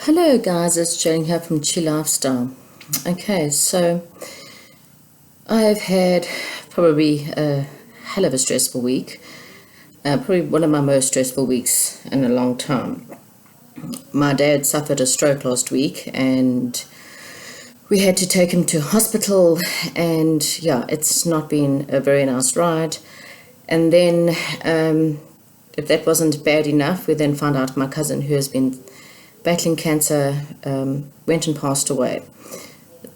Hello guys, it's Jane here from Chi Lifestyle. Okay, so I've had probably a hell of a stressful week. Probably one of my most stressful weeks in a long time. My dad suffered a stroke last week and we had to take him to hospital, and yeah, it's not been a very nice ride. And then if that wasn't bad enough, we then found out my cousin, who has been battling cancer, went and passed away.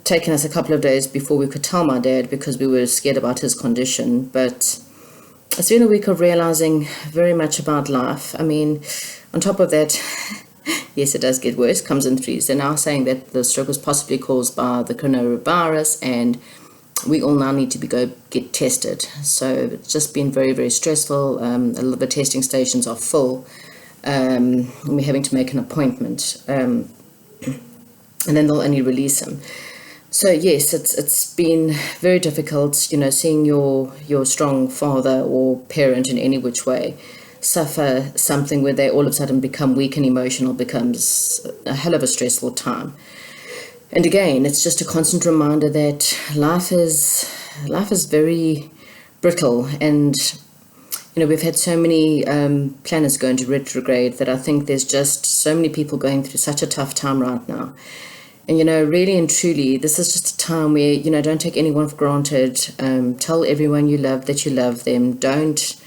Taken us a couple of days before we could tell my dad because we were scared about his condition. But it's been a week of realizing very much about life. I mean, on top of that, yes, it does get worse, comes in threes. They're now saying that the stroke was possibly caused by the coronavirus, and we all now need to go get tested. So it's just been very, very stressful. A lot of the testing stations are full. And we're having to make an appointment, and then they'll only release him. So yes, it's been very difficult, seeing your strong father or parent in any which way suffer something where they all of a sudden become weak and emotional becomes a hell of a stressful time. And again, it's just a constant reminder that life is very brittle, and we've had so many planets go into retrograde that I think there's just so many people going through such a tough time right now. And, really and truly, this is just a time where, don't take anyone for granted. Tell everyone you love that you love them. Don't,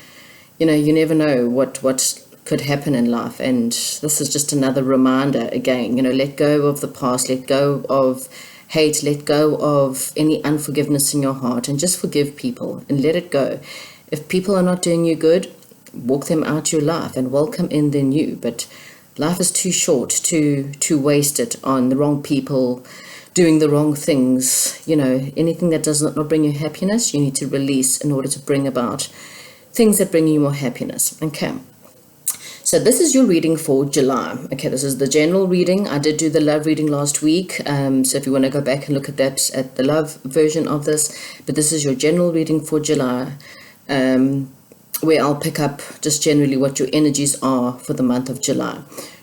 you never know what could happen in life. And this is just another reminder again, let go of the past, let go of hate, let go of any unforgiveness in your heart, and just forgive people and let it go. If people are not doing you good, walk them out your life and welcome in the new. But life is too short to waste it on the wrong people, doing the wrong things. Anything that does not bring you happiness, you need to release in order to bring about things that bring you more happiness. Okay. So this is your reading for July. Okay, this is the general reading. I did do the love reading last week. So if you want to go back and look at that, at the love version of this, but this is your general reading for July. Where I'll pick up just generally what your energies are for the month of July.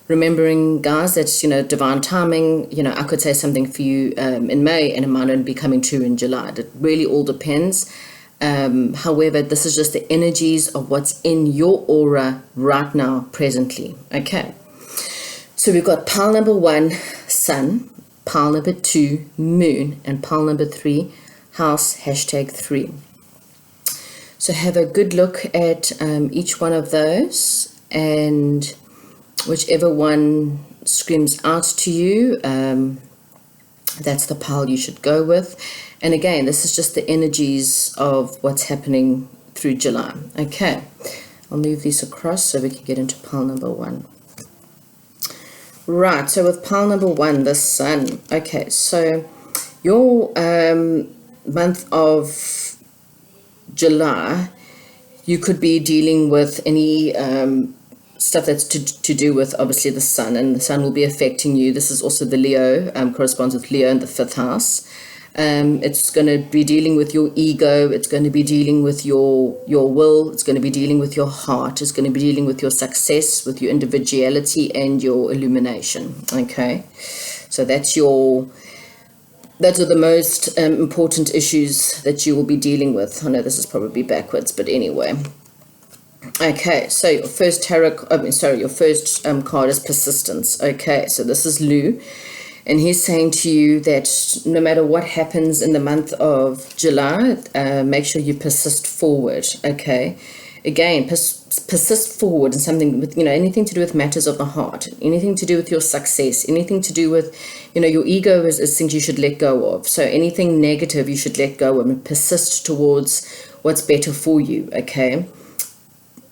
Remembering, guys, that, divine timing, I could say something for you in May and it might only be coming true in July. It really all depends. However, this is just the energies of what's in your aura right now, presently. Okay. So we've got pile number 1, Sun, pile number 2, Moon, and pile number 3, House, #3. So have a good look at each one of those, and whichever one screams out to you, that's the pile you should go with. And again, this is just the energies of what's happening through July. Okay, I'll move these across so we can get into pile number 1. Right, so with pile number 1, the Sun. Okay, so your month of July, you could be dealing with any stuff that's to do with obviously the Sun, and the Sun will be affecting you. This is also the Leo, corresponds with Leo in the 5th house. It's going to be dealing with your ego. It's going to be dealing with your will. It's going to be dealing with your heart. It's going to be dealing with your success, with your individuality and your illumination. Okay, so those are the most important issues that you will be dealing with. I know this is probably backwards, but anyway. Okay, so your first your first card is persistence. Okay, so this is Lou, and he's saying to you that no matter what happens in the month of July, make sure you persist forward. Okay, again, persist forward in something with, anything to do with matters of the heart, anything to do with your success, anything to do with, your ego is things you should let go of. So anything negative you should let go of and persist towards what's better for you. Okay,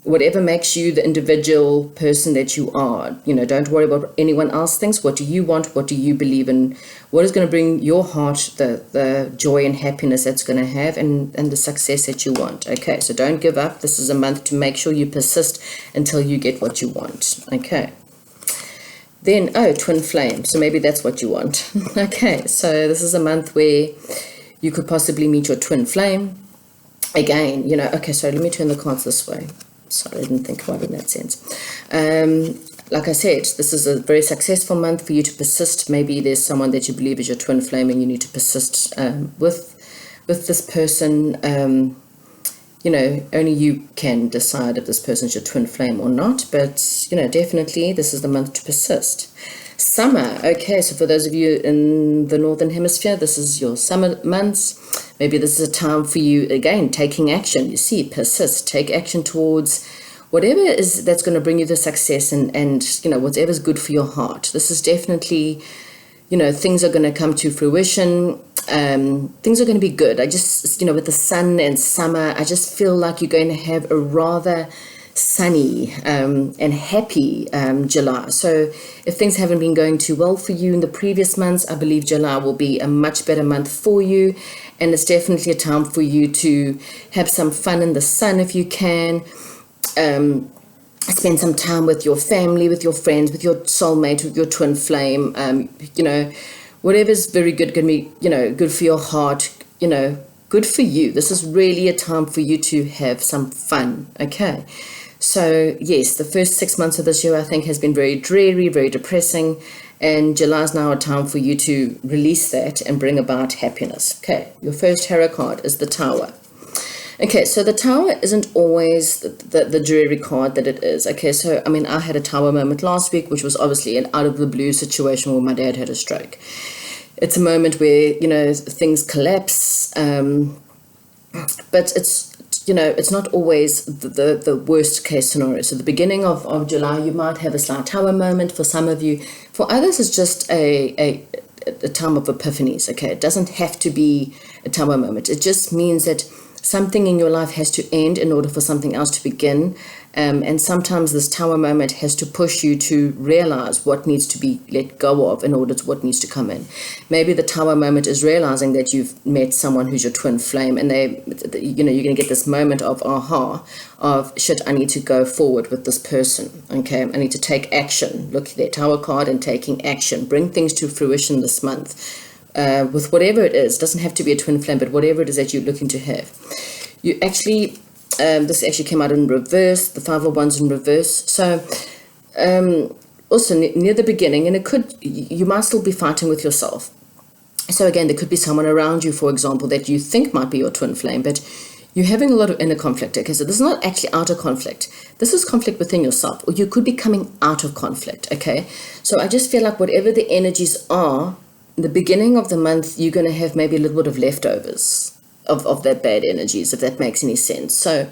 whatever makes you the individual person that you are, don't worry about what anyone else thinks. What do you want? What do you believe in? What is going to bring your heart the joy and happiness that's going to have, and the success that you want. Okay, so don't give up. This is a month to make sure you persist until you get what you want. Okay. Then, twin flame. So maybe that's what you want. Okay, so this is a month where you could possibly meet your twin flame. Again, okay, so let me turn the cards this way. Sorry, I didn't think about it in that sense. like I said, this is a very successful month for you to persist. Maybe there's someone that you believe is your twin flame and you need to persist with this person. Only you can decide if this person's your twin flame or not, but, definitely this is the month to persist. Summer, okay, so for those of you in the Northern Hemisphere, this is your summer months. Maybe this is a time for you, again, taking action. You see, persist, take action towards whatever it is that's going to bring you the success and whatever's good for your heart. This is definitely, things are going to come to fruition. Things are going to be good. I just, with the sun and summer, I just feel like you're going to have a rather sunny and happy July. So if things haven't been going too well for you in the previous months, I believe July will be a much better month for you. And it's definitely a time for you to have some fun in the sun if you can. Spend some time with your family, with your friends, with your soulmate, with your twin flame. Whatever's very good can be, good for your heart, good for you. This is really a time for you to have some fun, okay? So, yes, the first 6 months of this year, I think, has been very dreary, very depressing, and July is now a time for you to release that and bring about happiness. Okay, your first tarot card is the Tower. Okay, so the Tower isn't always the dreary card that it is. Okay, so, I had a Tower moment last week, which was obviously an out-of-the-blue situation where my dad had a stroke. It's a moment where, things collapse, but it's not always the worst case scenario. So the beginning of July, you might have a slight Tower moment for some of you. For others, it's just a time of epiphanies, okay? It doesn't have to be a Tower moment. It just means that something in your life has to end in order for something else to begin. And sometimes this Tower moment has to push you to realize what needs to be let go of in order to what needs to come in. Maybe the Tower moment is realizing that you've met someone who's your twin flame, and you're going to get this moment of aha, of shit, I need to go forward with this person. Okay, I need to take action. Look at their Tower card and taking action. Bring things to fruition this month. With whatever it is, doesn't have to be a twin flame, but whatever it is that you're looking to have. You actually, this actually came out in reverse, the Five of Wands in reverse. So, also near the beginning, and you might still be fighting with yourself. So again, there could be someone around you, for example, that you think might be your twin flame, but you're having a lot of inner conflict. Okay, so this is not actually outer conflict. This is conflict within yourself, or you could be coming out of conflict. Okay, so I just feel like whatever the energies are, in the beginning of the month, you're going to have maybe a little bit of leftovers of that bad energies, if that makes any sense. So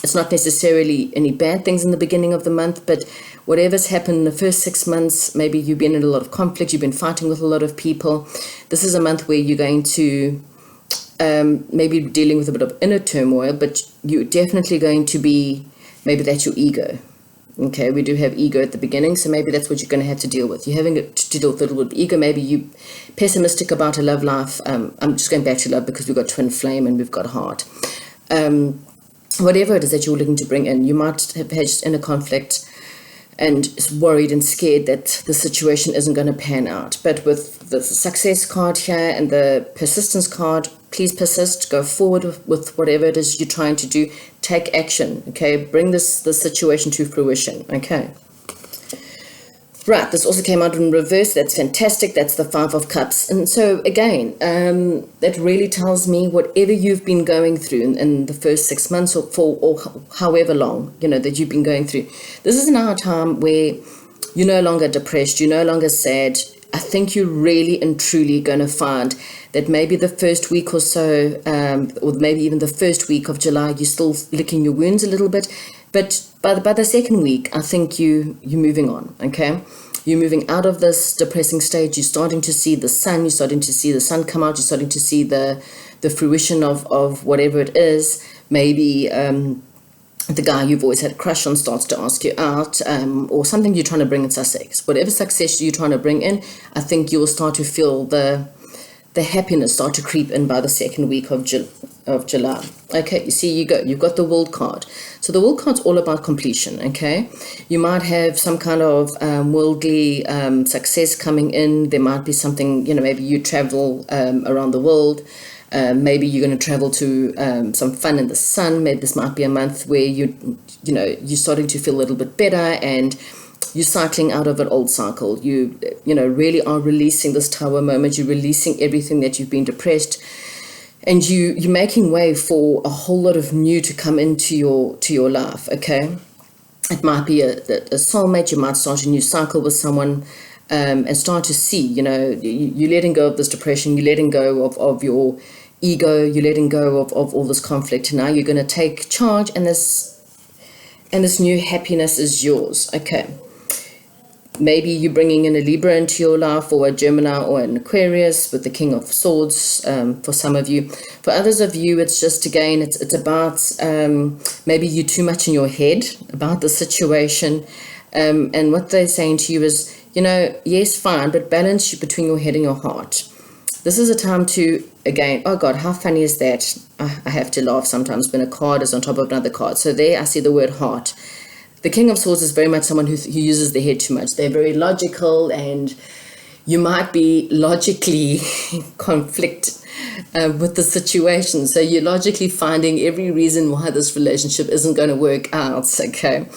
it's not necessarily any bad things in the beginning of the month, but whatever's happened in the first 6 months, maybe you've been in a lot of conflict, you've been fighting with a lot of people. This is a month where you're going to maybe dealing with a bit of inner turmoil, but you're definitely going to be, maybe that's your ego. Okay, we do have ego at the beginning, so maybe that's what you're going to have to deal with. You're having to deal with a little bit of ego. Maybe you're pessimistic about a love life. I'm just going back to love because we've got twin flame and we've got heart. Whatever it is that you're looking to bring in, you might have had just inner conflict and worried and scared that the situation isn't going to pan out. But with the success card here and the persistence card, please persist, go forward with whatever it is you're trying to do. Take action, okay? Bring the situation to fruition, okay? Right, this also came out in reverse. That's fantastic. That's the Five of Cups. And so, again, that really tells me whatever you've been going through in the first 6 months or however long, that you've been going through. This is now a time where you're no longer depressed. You're no longer sad. I think you're really and truly going to find that maybe the first week or so, or maybe even the first week of July, you're still licking your wounds a little bit. But by the second week, I think you're moving on, okay? You're moving out of this depressing stage. You're starting to see the sun. You're starting to see the sun come out. You're starting to see the fruition of whatever it is. Maybe the guy you've always had a crush on starts to ask you out, or something you're trying to bring in success. Whatever success you're trying to bring in, I think you'll start to feel the happiness start to creep in by the second week of July. Okay, you see, you've got the World card. So the World card's all about completion, okay? You might have some kind of worldly success coming in. There might be something, maybe you travel around the world. Maybe you're going to travel to some fun in the sun. Maybe this might be a month where you're starting to feel a little bit better, and you're cycling out of an old cycle. You really are releasing this Tower moment. You're releasing everything that you've been depressed, and you're making way for a whole lot of new to come into your life. Okay, it might be a soulmate. You might start a new cycle with someone, and start to see, you're letting go of this depression. You're letting go of your ego. You're letting go of all this conflict. And now you're going to take charge, and this new happiness is yours. Okay. Maybe you're bringing in a Libra into your life, or a Gemini, or an Aquarius with the King of Swords, for some of you. For others of you, it's just, again, it's about maybe you're too much in your head about the situation. And what they're saying to you is, yes, fine, but balance between your head and your heart. This is a time to, again, oh God, how funny is that? I have to laugh sometimes when a card is on top of another card. So there I see the word heart. The King of Swords is very much someone who uses their head too much. They're very logical, and you might be logically conflict with the situation. So you're logically finding every reason why this relationship isn't going to work out, okay?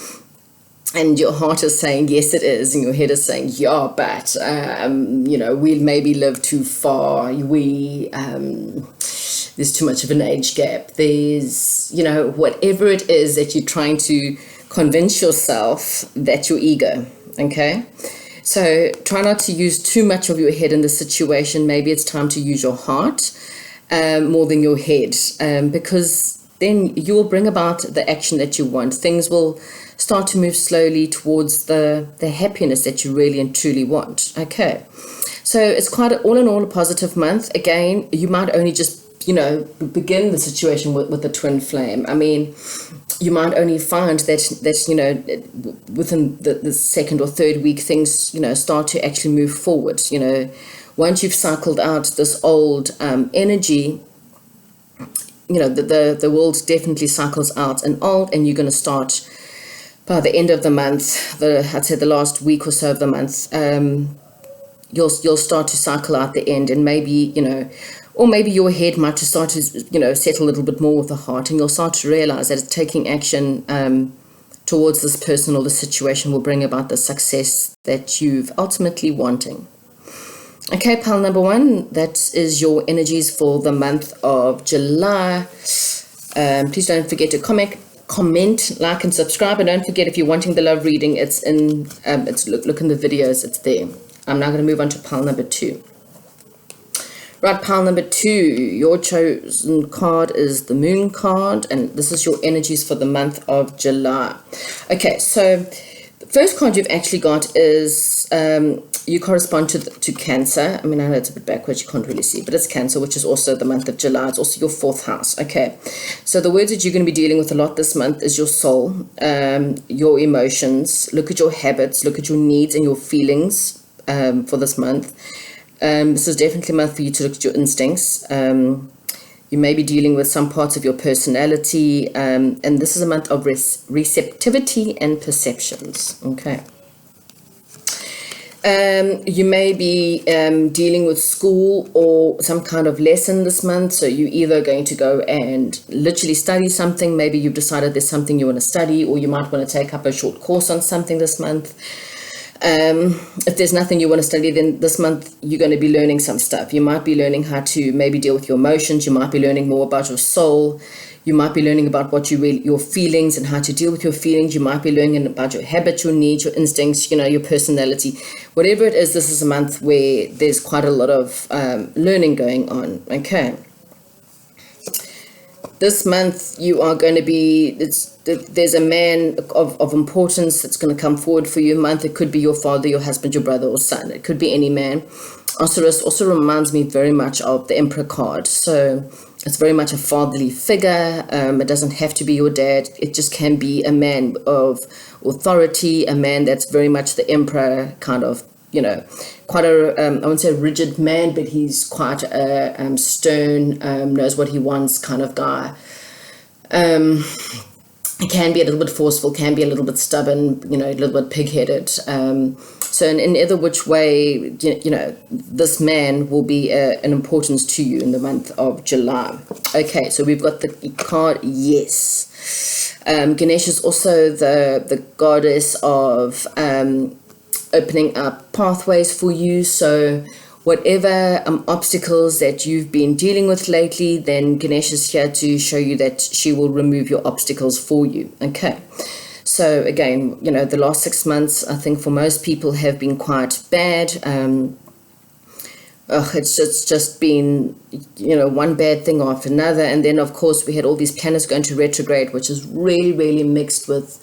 And your heart is saying, yes, it is. And your head is saying, yeah, but, we maybe live too far. There's too much of an age gap. There's, whatever it is that you're trying to convince yourself, that's your ego, okay? So try not to use too much of your head in the situation. Maybe it's time to use your heart more than your head, because then you will bring about the action that you want. Things will start to move slowly towards the happiness that you really and truly want, okay? So it's quite all in all a positive month. Again, you might only just begin the situation with the twin flame. I mean, you might only find that within the second or third week, things, start to actually move forward. Once you've cycled out this old energy, the world definitely cycles out an old, and you're going to start by the end of the month, I'd say the last week or so of the month, you'll start to cycle out the end, and maybe, or maybe your head might just start to, settle a little bit more with the heart, and you'll start to realize that taking action towards this person or the situation will bring about the success that you've ultimately wanting. Okay, pile number one, that is your energies for the month of July. Please don't forget to comment, like, and subscribe. And don't forget, if you're wanting the love reading, it's in, look in the videos, it's there. I'm now going to move on to pile number two. Right, pile number two, your chosen card is the Moon card, and this is your energies for the month of July. Okay, so the first card you've actually got is you correspond to Cancer. I mean, I know it's a bit backwards, you can't really see, but it's Cancer, which is also the month of July. It's also your fourth house. Okay, so the words that you're going to be dealing with a lot this month is your soul, your emotions. Look at your habits, look at your needs and your feelings for this month. This is definitely a month for you to look at your instincts. You may be dealing with some parts of your personality, and this is a month of receptivity and perceptions. Okay. You may be dealing with school or some kind of lesson this month. So you're either going to go and literally study something. Maybe you've decided there's something you want to study, or you might want to take up a short course on something this month. If there's nothing you want to study, then this month you're going to be learning some stuff. You might be learning how to maybe deal with your emotions. You might be learning more about your soul. You might be learning about what your feelings and how to deal with your feelings. You might be learning about your habits, your needs, your instincts, your personality. Whatever it is, this is a month where there's quite a lot of learning going on. Okay. This month you are going to be, there's a man of importance that's going to come forward for you. Month, it could be your father, your husband, your brother or son. It could be any man. Osiris also reminds me very much of the Emperor card. So it's very much a fatherly figure. It doesn't have to be your dad. It just can be a man of authority, a man that's very much the Emperor kind of, quite a, I wouldn't say a rigid man, but he's quite a stern, knows what he wants kind of guy. He can be a little bit forceful, can be a little bit stubborn, a little bit pig-headed. So in either which way, this man will be an importance to you in the month of July. Okay, so we've got the card, yes. Ganesh is also the goddess of opening up pathways for you. So whatever obstacles that you've been dealing with lately, then Ganesh is here to show you that she will remove your obstacles for you. Okay. So again, the last 6 months, I think for most people have been quite bad. It's just been, one bad thing after another. And then, of course, we had all these planets going to retrograde, which is really, really messed with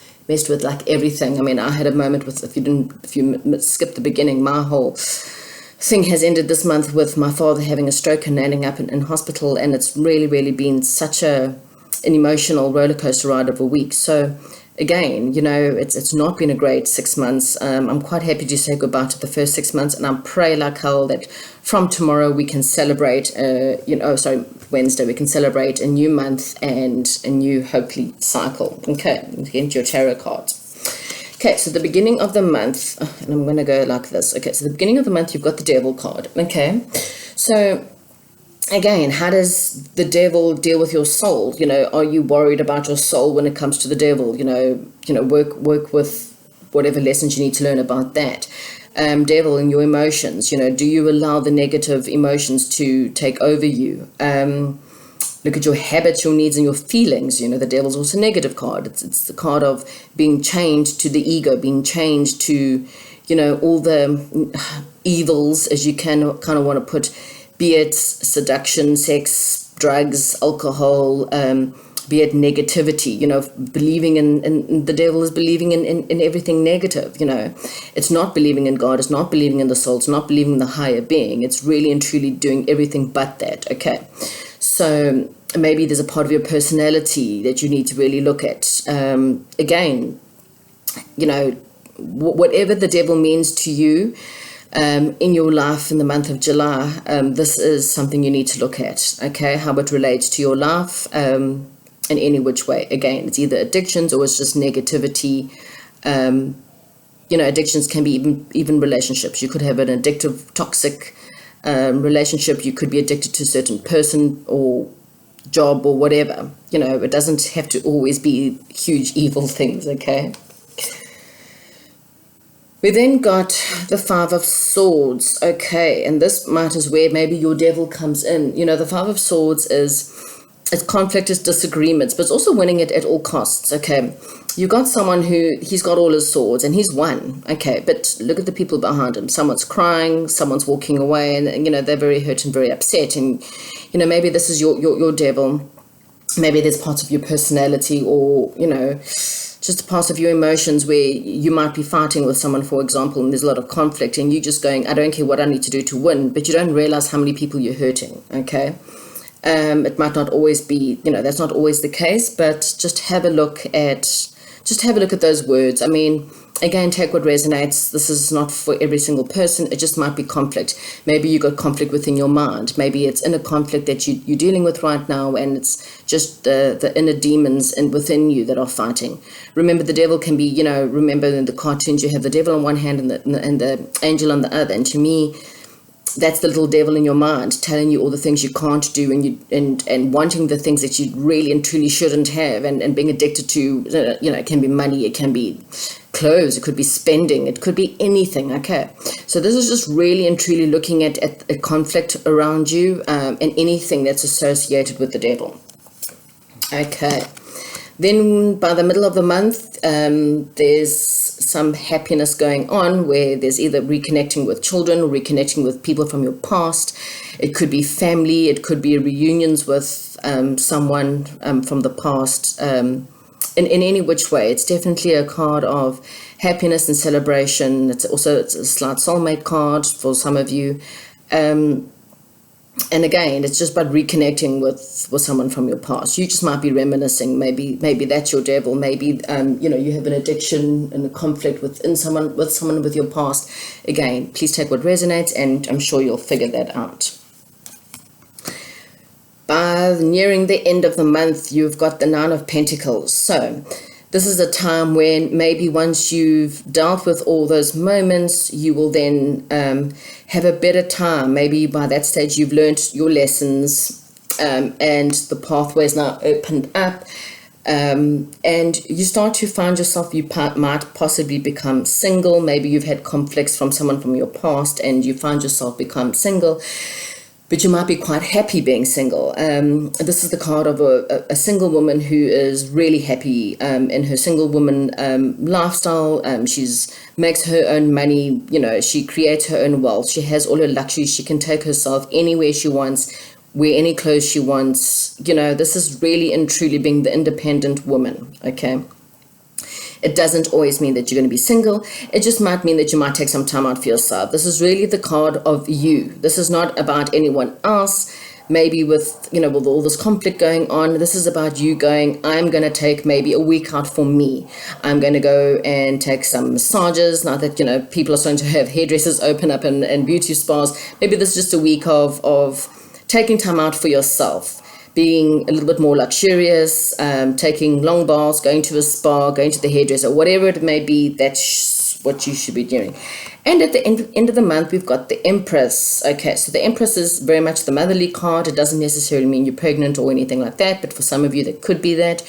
like everything. I mean, I had a moment with, if you skip the beginning, my whole thing has ended this month with my father having a stroke and landing up in hospital. And it's really, really been such an emotional roller coaster ride of a week. So again, it's not been a great 6 months. I'm quite happy to say goodbye to the first 6 months, and I pray like hell that from tomorrow we can celebrate, Wednesday, we can celebrate a new month and a new, hopefully, cycle. Okay, get your tarot cards. Okay, so the beginning of the month, and I'm going to go like this. Okay, so the beginning of the month, you've got the Devil card. Okay, so again, how does the devil deal with your soul? Are you worried about your soul when it comes to the devil? Work with whatever lessons you need to learn about that. Devil and your emotions. Do you allow the negative emotions to take over you? Look at your habits, your needs, and your feelings. The devil's also a negative card. It's the card of being chained to the ego, being chained to, all the evils, as you kind of want to put, be it seduction, sex, drugs, alcohol, be it negativity, believing in the devil is believing in everything negative, It's not believing in God, it's not believing in the soul, it's not believing in the higher being. It's really and truly doing everything but that, okay? So maybe there's a part of your personality that you need to really look at. Again, whatever the devil means to you, in your life in the month of July, this is something you need to look at, okay? How it relates to your life in any which way. Again, it's either addictions or it's just negativity. Addictions can be even relationships. You could have an addictive, toxic relationship. You could be addicted to a certain person or job or whatever. It doesn't have to always be huge evil things, okay? We then got the Five of Swords, okay, and this might is where maybe your devil comes in. The Five of Swords it's conflict, it's disagreements, but it's also winning it at all costs, okay? You got someone he's got all his swords and he's won, okay, but look at the people behind him. Someone's crying, someone's walking away, and they're very hurt and very upset, and maybe this is your devil. Maybe there's parts of your personality or just a part of your emotions where you might be fighting with someone, for example, and there's a lot of conflict, and you're just going, I don't care what I need to do to win, but you don't realize how many people you're hurting, okay? It might not always be, that's not always the case, but just have a look at those words. I mean, again, take what resonates. This is not for every single person. It just might be conflict. Maybe you got conflict within your mind. Maybe it's inner conflict that you're dealing with right now, and it's just the inner demons within you that are fighting. Remember, the devil can be, remember in the cartoons, you have the devil on one hand and the angel on the other. And to me, that's the little devil in your mind telling you all the things you can't do and wanting the things that you really and truly shouldn't have, and being addicted to, it can be money, it can be clothes, it could be spending, it could be anything, okay? So this is just really and truly looking at a conflict around you and anything that's associated with the devil. Okay. Then by the middle of the month, there's some happiness going on where there's either reconnecting with children or reconnecting with people from your past. It could be family. It could be reunions with someone from the past. In any which way, it's definitely a card of happiness and celebration. It's a slight soulmate card for some of you. And again, it's just about reconnecting with someone from your past. You just might be reminiscing. Maybe that's your devil. Maybe you have an addiction and a conflict with someone with your past. Again, please take what resonates, and I'm sure you'll figure that out. By nearing the end of the month, you've got the Nine of Pentacles. So This is a time when maybe once you've dealt with all those moments, you will then have a better time. Maybe by that stage you've learned your lessons, and the pathway is now opened up. And you start to find yourself, you might possibly become single. Maybe you've had conflicts from someone from your past and you find yourself become single, but you might be quite happy being single. This is the card of a single woman who is really happy in her single woman lifestyle. She's makes her own money, she creates her own wealth. She has all her luxuries. She can take herself anywhere she wants, wear any clothes she wants. This is really and truly being the independent woman, okay? It doesn't always mean that you're going to be single. It just might mean that you might take some time out for yourself. This is really the card of you. This is not about anyone else. Maybe with all this conflict going on, this is about you going, I'm going to take maybe a week out for me. I'm going to go and take some massages. Now that, people are starting to have hairdressers open up and beauty spas. Maybe this is just a week of taking time out for yourself, being a little bit more luxurious, taking long baths, going to a spa, going to the hairdresser, whatever it may be, that's what you should be doing. And at the end of the month, we've got the Empress. Okay, so the Empress is very much the motherly card. It doesn't necessarily mean you're pregnant or anything like that, but for some of you, that could be that.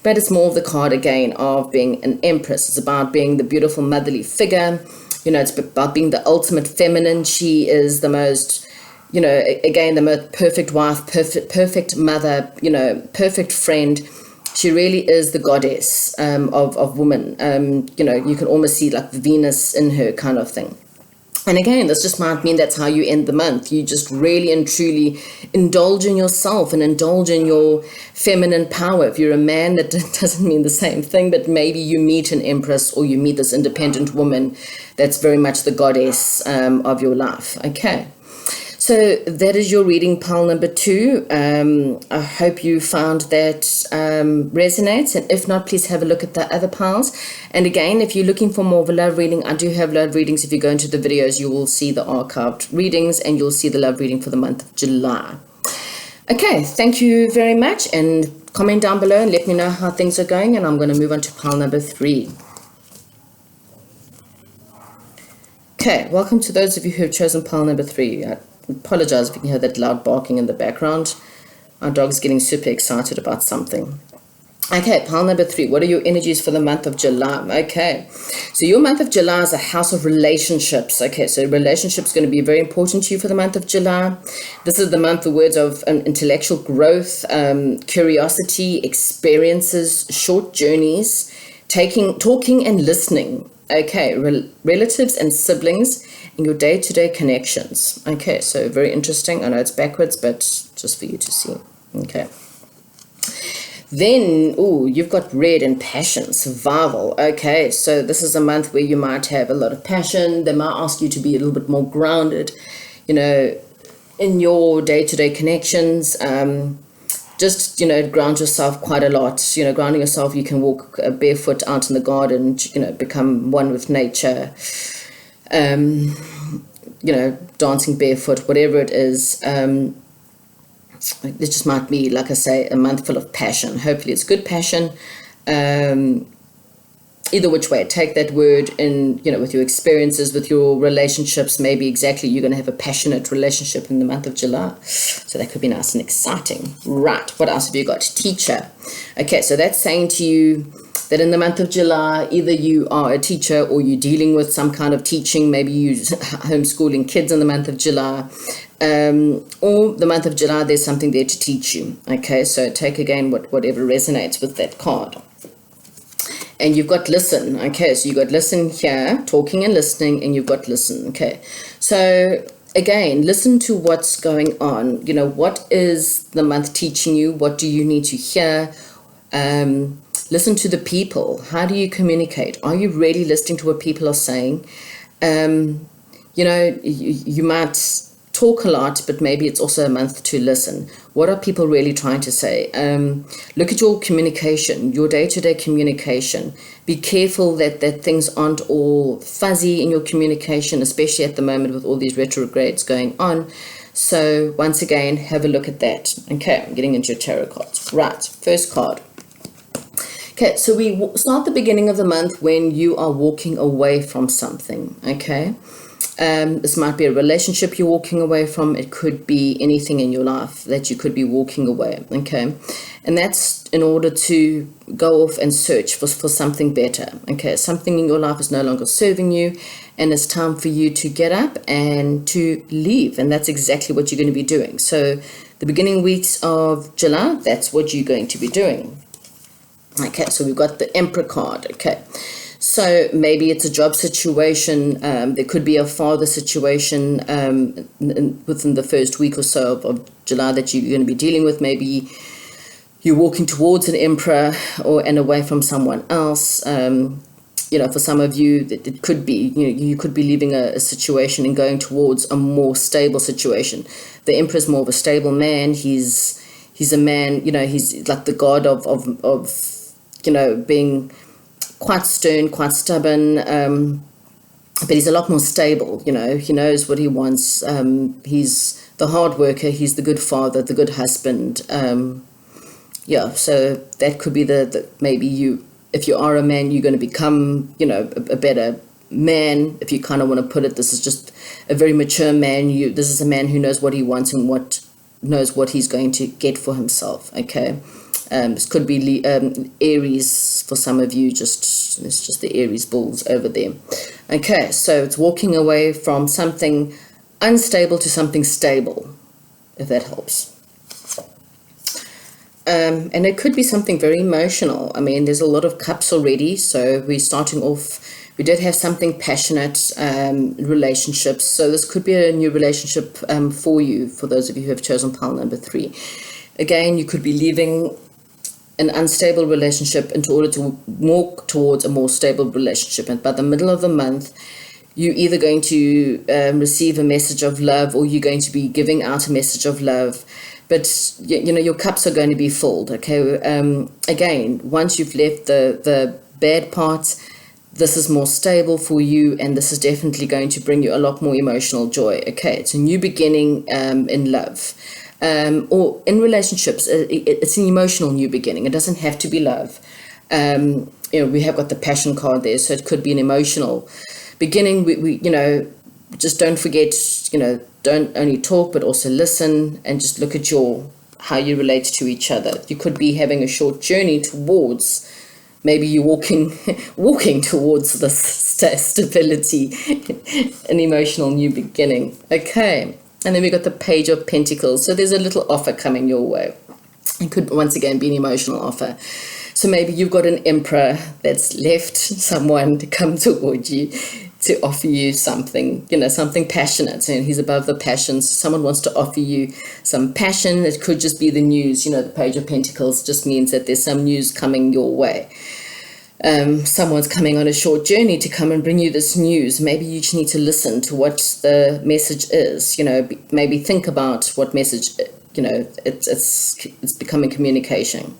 But it's more of the card, again, of being an Empress. It's about being the beautiful motherly figure. It's about being the ultimate feminine. She is the most... again, the most perfect wife, perfect mother, perfect friend. She really is the goddess of woman. You can almost see like the Venus in her kind of thing. And again, this just might mean that's how you end the month. You just really and truly indulge in yourself and indulge in your feminine power. If you're a man, that doesn't mean the same thing, but maybe you meet an Empress or you meet this independent woman that's very much the goddess of your life. Okay. So that is your reading, pile number 2. I hope you found that resonates. And if not, please have a look at the other piles. And again, if you're looking for more of a love reading, I do have love readings. If you go into the videos, you will see the archived readings and you'll see the love reading for the month of July. Okay, thank you very much. And comment down below and let me know how things are going. And I'm going to move on to pile number 3. Okay, welcome to those of you who have chosen pile number 3. I apologize if you can hear that loud barking in the background. Our dog's getting super excited about something. Okay, pile number 3. What are your energies for the month of July? Okay, so your month of July is a house of relationships. Okay, so relationships going to be very important to you for the month of July. This is the month, the words of intellectual growth, curiosity, experiences, short journeys, talking and listening. Okay, relatives and siblings in your day-to-day connections. Okay, so very interesting. I know it's backwards, but just for you to see. Okay. Then, you've got red and passion, survival. Okay, so this is a month where you might have a lot of passion. They might ask you to be a little bit more grounded, in your day-to-day connections. Just, ground yourself quite a lot. Grounding yourself, you can walk barefoot out in the garden, become one with nature. Dancing barefoot, whatever it is. It just might be, like I say, a month full of passion. Hopefully it's good passion. Either which way, take that word in, with your experiences, with your relationships. Maybe exactly you're going to have a passionate relationship in the month of July. So that could be nice and exciting. Right, what else have you got? Teacher. Okay, so that's saying to you that in the month of July, either you are a teacher or you're dealing with some kind of teaching. Maybe you're homeschooling kids in the month of July. Or the month of July, there's something there to teach you. Okay, so take again whatever resonates with that card. And you've got listen. Okay, so you've got listen here, talking and listening, and you've got listen. Okay, so again, listen to what's going on. What is the month teaching you? What do you need to hear? Listen to the people. How do you communicate? Are you really listening to what people are saying? You might talk a lot, but maybe it's also a month to listen. What are people really trying to say? Look at your communication, your day-to-day communication. Be careful that things aren't all fuzzy in your communication, especially at the moment with all these retrogrades going on. So once again, have a look at that. Okay, I'm getting into your tarot cards. Right, first card. Okay, so we start the beginning of the month when you are walking away from something, okay? This might be a relationship you're walking away from. It could be anything in your life that you could be walking away, okay? And that's in order to go off and search for something better, okay? Something in your life is no longer serving you, and it's time for you to get up and to leave, and that's exactly what you're going to be doing. So the beginning weeks of July, that's what you're going to be doing. Okay, so we've got the Emperor card, okay? So maybe it's a job situation. There could be a father situation within the first week or so of July that you're going to be dealing with. Maybe you're walking towards an emperor and away from someone else. For some of you, it could be, you could be leaving a situation and going towards a more stable situation. The emperor is more of a stable man. He's a man, he's like the god of being quite stern, quite stubborn, but he's a lot more stable. He knows what he wants. He's the hard worker. He's the good father, the good husband. So that could be maybe if you are a man, you're going to become, a better man. If you kind of want to put it, this is just a very mature man. This is a man who knows what he wants and knows what he's going to get for himself. Okay. This could be Aries for some of you. It's just the Aries bulls over there. Okay, so it's walking away from something unstable to something stable, if that helps. And it could be something very emotional. I mean, there's a lot of cups already, so we're starting off. We did have something passionate, relationships. So this could be a new relationship for you, for those of you who have chosen pile number 3. Again, you could be leaving an unstable relationship in order to walk towards a more stable relationship. And by the middle of the month, you're either going to receive a message of love, or you're going to be giving out a message of love. But, your cups are going to be filled, okay? Again, once you've left the bad parts, this is more stable for you, and this is definitely going to bring you a lot more emotional joy, okay? It's a new beginning in love. Or in relationships, it's an emotional new beginning. It doesn't have to be love. We have got the passion card there, so it could be an emotional beginning. We just don't forget, don't only talk, but also listen, and just look at how you relate to each other. You could be having a short journey towards, maybe you're walking towards this stability, an emotional new beginning. Okay. And then we got the Page of Pentacles. So there's a little offer coming your way. It could once again be an emotional offer. So maybe you've got an emperor that's left someone to come toward you to offer you something, something passionate. And he's above the passions. Someone wants to offer you some passion. It could just be the news. The Page of Pentacles just means that there's some news coming your way. Someone's coming on a short journey to come and bring you this news. Maybe you just need to listen to what the message is. Maybe think about what message. It's becoming communicating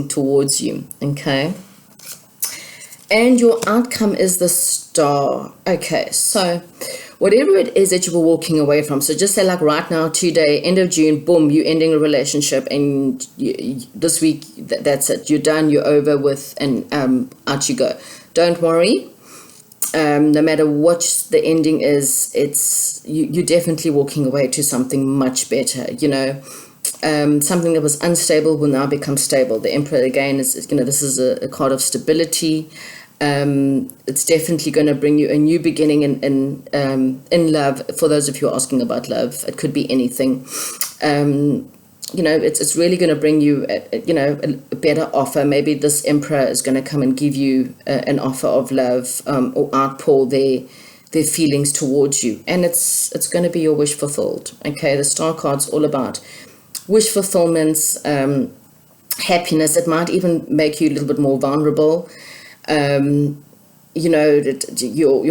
towards you. Okay. And your outcome is the Star. Okay, so whatever it is that you were walking away from, so just say like right now, today, end of June, boom, you're ending a relationship, and this week, that's it. You're done, you're over with, and out you go. Don't worry. No matter what the ending is, you're definitely walking away to something much better. Something that was unstable will now become stable. The Emperor, again, is this is a card of stability. It's definitely going to bring you a new beginning in love. For those of you who are asking about love, it could be anything. It's really going to bring you a better offer. Maybe this Emperor is going to come and give you an offer of love, or outpour their feelings towards you, and it's going to be your wish fulfilled. Okay, the Star card's all about wish fulfillments, happiness. It might even make you a little bit more vulnerable. Your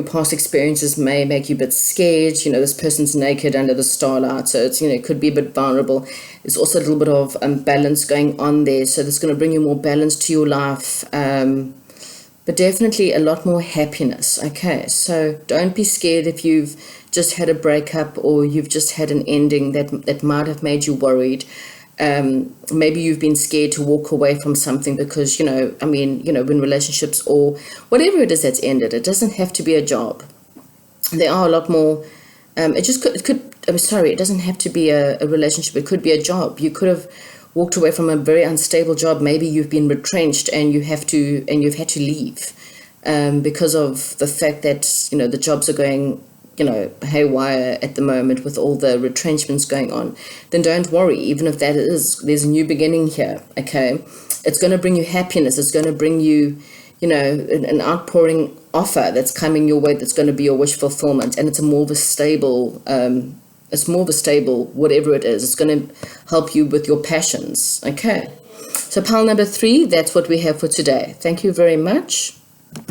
past experiences may make you a bit scared. This person's naked under the starlight, so it's it could be a bit vulnerable. There's also a little bit of balance going on there, so that's going to bring you more balance to your life, but definitely a lot more happiness. Okay, so don't be scared if you've just had a breakup or you've just had an ending that might have made you worried. Maybe you've been scared to walk away from something because, when relationships or whatever it is that's ended, it doesn't have to be a job. There are a lot more. It doesn't have to be a relationship. It could be a job. You could have walked away from a very unstable job. Maybe you've been retrenched and you've had to leave because of the fact that, the jobs are going, haywire at the moment with all the retrenchments going on. Then don't worry, even if there's a new beginning here, okay? It's going to bring you happiness. It's going to bring you, an outpouring offer that's coming your way that's going to be your wish fulfillment, and it's more of a stable, whatever it is. It's going to help you with your passions, okay? So pile number 3, that's what we have for today. Thank you very much.